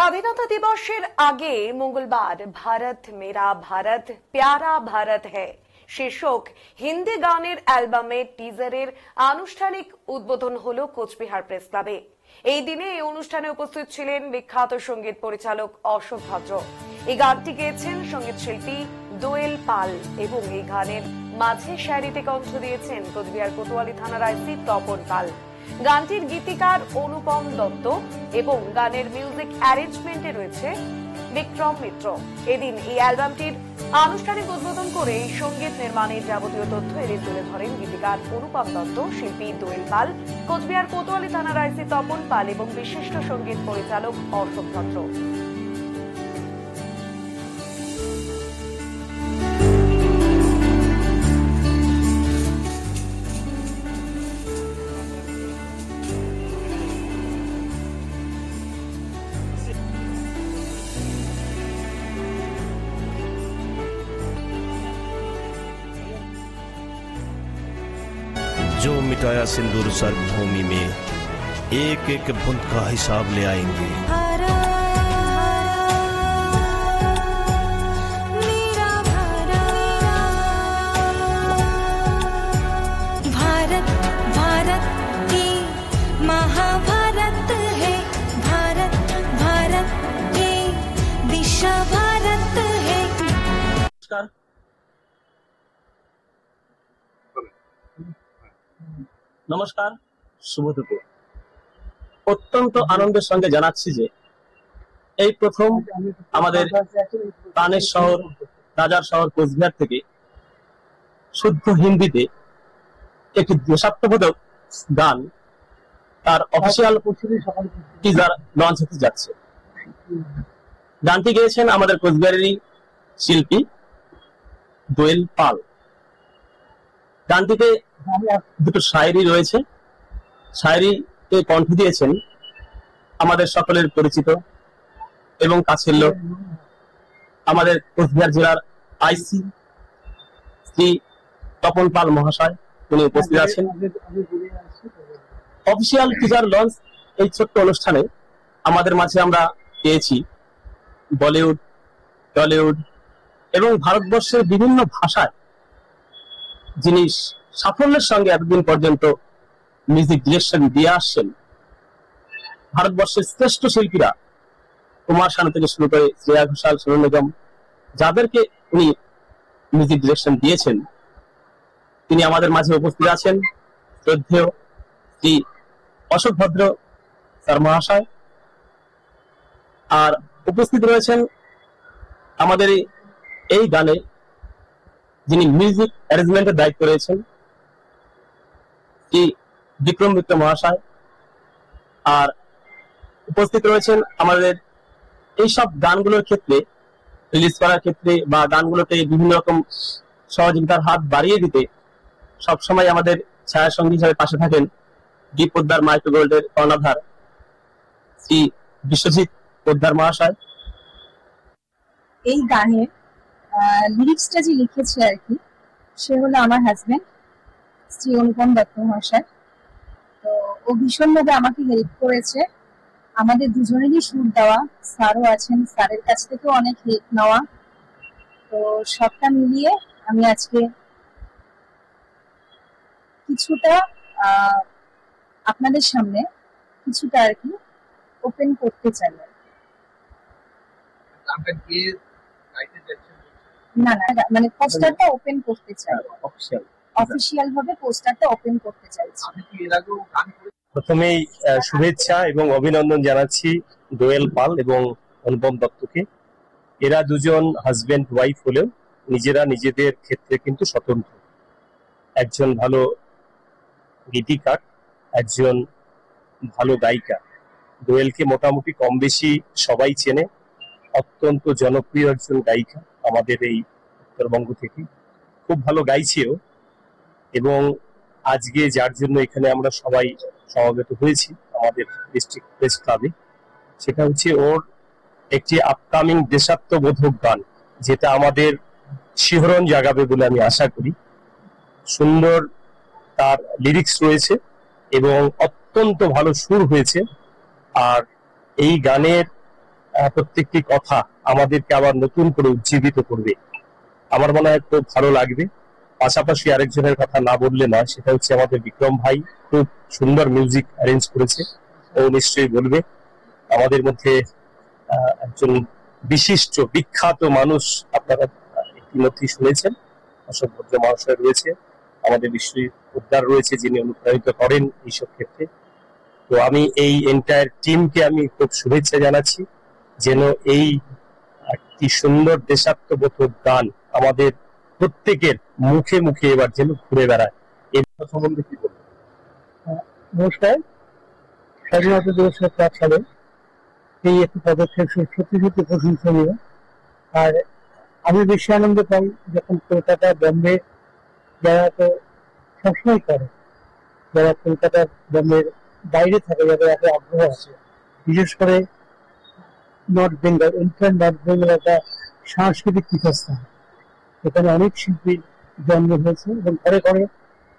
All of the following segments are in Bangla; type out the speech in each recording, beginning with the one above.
স্বাধীনতা দিবসের আগে মঙ্গলবার ভারত মেরা ভারত প্যারা ভারত হ্যায় শীর্ষক হিন্দি গানের অ্যালবামের টিজারের আনুষ্ঠানিক উদ্বোধন হলো কোচবিহার প্রেস ক্লাবে। এই দিনে এই অনুষ্ঠানে উপস্থিত ছিলেন বিখ্যাত সঙ্গীত পরিচালক অশোক ভদ্র। এই গানটি গেয়েছেন সঙ্গীত শিল্পী দোয়েল পাল এবং এই গানের মাঝে শায়রিতে কণ্ঠ দিয়েছেন কোচবিহার কোতোয়ালি থানার আইসি তপন পাল। গানটির গীতিকার অনুপম দত্ত এবং গানের মিউজিক অ্যারেঞ্জমেন্টে রয়েছে বিক্রম মিত্র। এদিন এই অ্যালবামটির আনুষ্ঠানিক উদ্বোধন করে এই সঙ্গীত নির্মাণের যাবতীয় তথ্য এদিন তুলে ধরেন গীতিকার অনুপম দত্ত, শিল্পী দোয়েল পাল, কোচবিহার কোতোয়ালি থানার আইসি তপন পাল এবং বিশিষ্ট সঙ্গীত পরিচালক অশোক ভদ্র। जो मिटाया सिंदूर सर्वभूमि में एक एक बूंद का हिसाब ले आएंगे। भारत भारत की महाभारत है, भारत भारत की दिशा भारत है। নমস্কার, শুভ দুপুর। অত্যন্ত আনন্দের সঙ্গে জানাচ্ছি যে এই প্রথম আমাদের প্রাণের শহর, রাজার শহর কোচবিহার থেকে শুদ্ধ হিন্দিতে একটি দেশাত্মবোধক গান তার অফিসিয়াল টিজার লঞ্চ হতে যাচ্ছে। গানটি গেয়েছেন আমাদের কোচবিহারেরই শিল্পী দোয়েল পাল। গানটিতে দুটো শায়রি রয়েছে। শায়রিতে কণ্ঠ দিয়েছেন আমাদের সকলের পরিচিত এবং কাছের লোক আমাদের কোচবিহার জেলার আইসি শ্রী তপন পাল মহাশয়, তিনি উপস্থিত আছেন। অফিসিয়াল টিজার লঞ্চ এই ছোট্ট অনুষ্ঠানে আমাদের মাঝে আমরা পেয়েছি বলিউড, টলিউড এবং ভারতবর্ষের বিভিন্ন ভাষায় যিনি সাফল্যের সঙ্গে এতদিন পর্যন্ত মিউজিক ডিরেকশন দিয়ে আসছেন, ভারতবর্ষের শ্রেষ্ঠ শিল্পীরা কুমার শানু থেকে শুরু করে শ্রেয়া ঘোষাল, সোনু নিগম, যাদেরকে উনি মিউজিক ডিরেকশন দিয়েছেন, তিনি আমাদের মাঝে উপস্থিত আছেন শ্রদ্ধেয় শ্রী অশোক ভদ্র স্যার মহাশয়। আর উপস্থিত রয়েছেন আমাদের এই গানে যিনি মিউজিক অ্যারেঞ্জমেন্টের দায়িত্ব রয়েছেন শ্রী বিক্রম মিত্র মহাশয়। আর উপস্থিত রয়েছেন আমাদের এইসব গানগুলোর ক্ষেত্রে, রিলিজ করার ক্ষেত্রে বা গানগুলোতে বিভিন্ন রকম সহযোগিতার হাত বাড়িয়ে দিতে সবসময় আমাদের ছায়া সঙ্গী হিসাবে পাশে থাকেন দীপ পোদ্দার মাইক্রো গোল্ডের কর্ণধার শ্রী বিশ্বজিৎ পোদ্দার মহাশয়। এই গানের লিরিক্সটা যে লিখেছে আর কি, সে হলো আমার হাজবেন্ড শ্রী অনুপম দত্ত মহাশয়। তো ও ভীষণভাবে আমাকে হেল্প করেছে, আমাদের দুজনেরই সুর দেওয়া, স্যারও আছেন, স্যারের কাছ থেকেও অনেক হেল্প নেওয়া। তো সবটা মিলিয়ে আমি আজকে কিছুটা আপনাদের সামনে কিছুটা আর কি ওপেন করতে চাই আর কি। না না, মানে পোস্টারটা ওপেন করতে চাই, অফিশিয়াল ভাবে পোস্টারটা ওপেন করতে চাইছি। প্রথমেই শুভেচ্ছা এবং অভিনন্দন জানাচ্ছি দোয়েল পাল এবং অনুপম দত্তকে। এরা দুজন হাজবেন্ড ওয়াইফ হলেও নিজেরা নিজেদের ক্ষেত্রে কিন্তু স্বতন্ত্র। একজন ভালো গীতিকার, একজন ভালো গায়িকা। দোয়েলকে মোটামুটি কম বেশি সবাই চেনে, অত্যন্ত জনপ্রিয় একজন গায়িকা আমাদের এই উত্তরবঙ্গ থেকে, খুব ভালো গাইছেও। এবং আজকে যার জন্য এখানে আমরা সবাই সমবেত হয়েছি আমাদের ডিস্ট্রিক্ট প্রেস ক্লাবে, সেটা হচ্ছে ওর একটি আপকামিং দেশাত্মবোধক গান, যেটা আমাদের শিহরণ জাগাবে বলে আমি আশা করি। সুন্দর তার লিরিক্স রয়েছে এবং অত্যন্ত ভালো সুর হয়েছে। আর এই গানের প্রত্যেকটি কথা আমাদেরকে আবার নতুন করে উজ্জীবিত করবে। আমার মনে হয় খুব ভালো লাগবে। পাশাপাশি আরেকজনের কথা না বললে নয়, সেটা হচ্ছে আমাদের বিক্রম ভাই, খুব সুন্দর মিউজিক অ্যারেঞ্জ করেছে। ও নিশ্চয়ই বলবে। আমাদের মধ্যে একজন বিশিষ্ট বিখ্যাত মানুষ আপনারা ইতিমধ্যেই শুনেছেন, অশোক ভদ্র মহাশয় রয়েছে, আমাদের বিশ্বজিৎ পোদ্দার রয়েছে, যিনি অনুপ্রাণিত করেন এইসব ক্ষেত্রে। তো আমি এই এন্টায়ার টিমকে আমি খুব শুভেচ্ছা জানাচ্ছি, যেন এই একটি সুন্দর দেশাত্মবোধক গান আমাদের প্রত্যেকের মুখে মুখে এবার যেন ঘুরে বেড়ায়। এই সম্বন্ধে কি বলবো? নমস্কার। স্বাধীনতা দিবসের 5 সালে এই একটি পদক্ষেপ সত্যি সত্যি প্রশংসনীয়। আর আমি বেশি আনন্দ পাই যখন কলকাতা, বম্বে যারা তো সবসময় করে, যারা কলকাতার বম্বের বাইরে থাকে, যাদের এত আগ্রহ আছে, বিশেষ করে north Bengal, inter north Bengal একটা সাংস্কৃতিক পীঠস্থান। এখানে অনেক শিল্পীর জন্ম হয়েছে এবং ঘরে ঘরে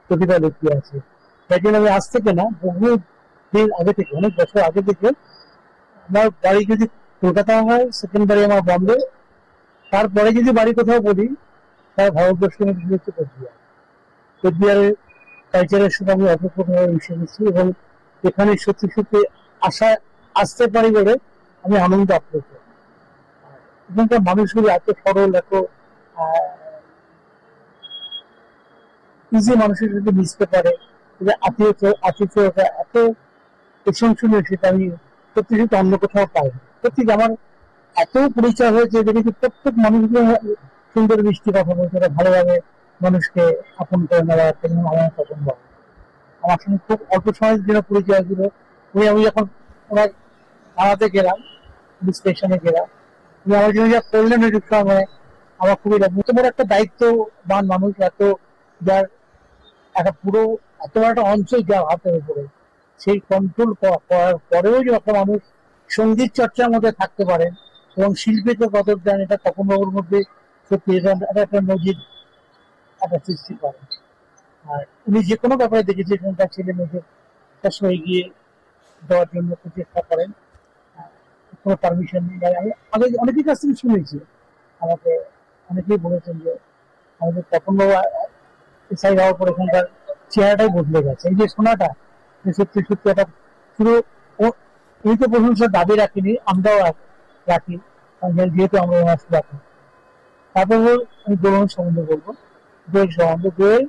প্রতিভা লুকিয়ে আছে। তাই জন্য আমি আজ থেকে না, বহু দিন আগে থেকে, অনেক বছর আগে থেকে, আমার বাড়ি যদি কলকাতা হয়, সেকেন্ড বাড়ি আমার বম্বে, তারপরে যদি বাড়ি কোথাও বলি, তার ভারতবর্ষের মধ্যে হচ্ছে কোচবিহার। কোচবিহারের কালচারের সাথে আমি অপূর্ণভাবে মিশে গেছি এবং এখানে সত্যি সত্যি আসতে পারি বলে আমি আনন্দ আপ্লুত। এখানকার মানুষগুলি এত সরল, এত ইজি, মানুষের সাথে মিশতে পারে, আতিথ্যতা এত প্রশংসনীয়, সেটা আমি সত্যি সত্যি অন্য কোথাও পাই না। সত্যি আমার এত পরিচয় হয়েছে, দেখেছি প্রত্যেক মানুষগুলো সুন্দর মিষ্টি কথা বলছে, ওরা ভালোভাবে মানুষকে আপন করে নেওয়া, আমার পছন্দ হয়। আমার সঙ্গে খুব অল্প সময়ের জন্য পরিচয় ছিল। আমি যখন ওনার থানাতে গেলাম, পুলিশ স্টেশনে গেলাম, উনি আমার জন্য যা করলেন ওই সময় আমার খুবই লাগবে। এত বড় একটা দায়িত্ববান মানুষ, এত যার একটা পুরো এত বড় একটা অঞ্চল যার হাতের উপরে, সেই কন্ট্রোল করার পরেও যে একটা মানুষ সঙ্গীত চর্চার মধ্যে থাকতে পারেন এবং শিল্পীকে কদর দেন, এটা তপনবাবুর মধ্যে সত্যি একটা নজির একটা সৃষ্টি করেন। আর উনি যে কোনো ব্যাপারে দেখেছেন তার ছেলে মেয়েদের সবসময় এগিয়ে দেওয়ার জন্য চেষ্টা করেন, কোনো পারমিশন নেই। আমি আগে অনেকের কাছ থেকে শুনেছি, আমাকে অনেকেই বলেছেন যে আমাদের তপনবাবু এসআই হওয়ার পর এখানকার চেহারাটাই বদলে গেছে। এই যে শোনাটা সত্যি সত্যি একটা পুরো, উনি তো প্রশংসার দাবি রাখিনি, আমরাও রাখি, যেহেতু আমরা ওনার রাখি। তারপর আমি দোলন সম্বন্ধে বলবো, দোয়েল সম্বন্ধে। দোয়েল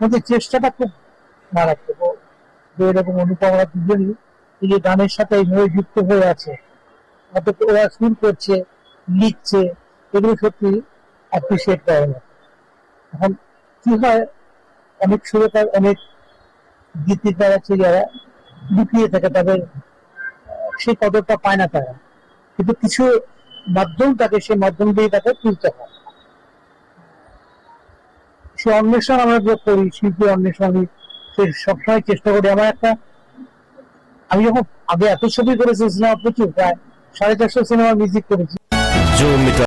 মধ্যে চেষ্টাটা খুব মারাত্মক। দোয়েল এবং অনুপমরা দুজনই এই যে গানের সাথে এইভাবে যুক্ত হয়ে আছে, অর্থাৎ ওরা সুর করছে, লিখছে, এগুলো সত্যি অ্যাপ্রিসিয়েট করে না। এখন কি হয়, অনেক সুরকার, অনেক গীতিকার আছে যারা লুকিয়ে থাকে, তাদের সেই কদরটা পায় না তারা, কিন্তু কিছু মাধ্যম থাকে, সেই মাধ্যম দিয়ে তাকে তুলতে হয়। সে অন্বেষণ আমরা যে করি, শিল্পী অন্বেষণ, আমি সবসময় চেষ্টা করি। আমি যখন আগে এত ছবি করেছি, সিনেমা প্রচুর, প্রায় 450 সিনেমা মিউজিক করেছি।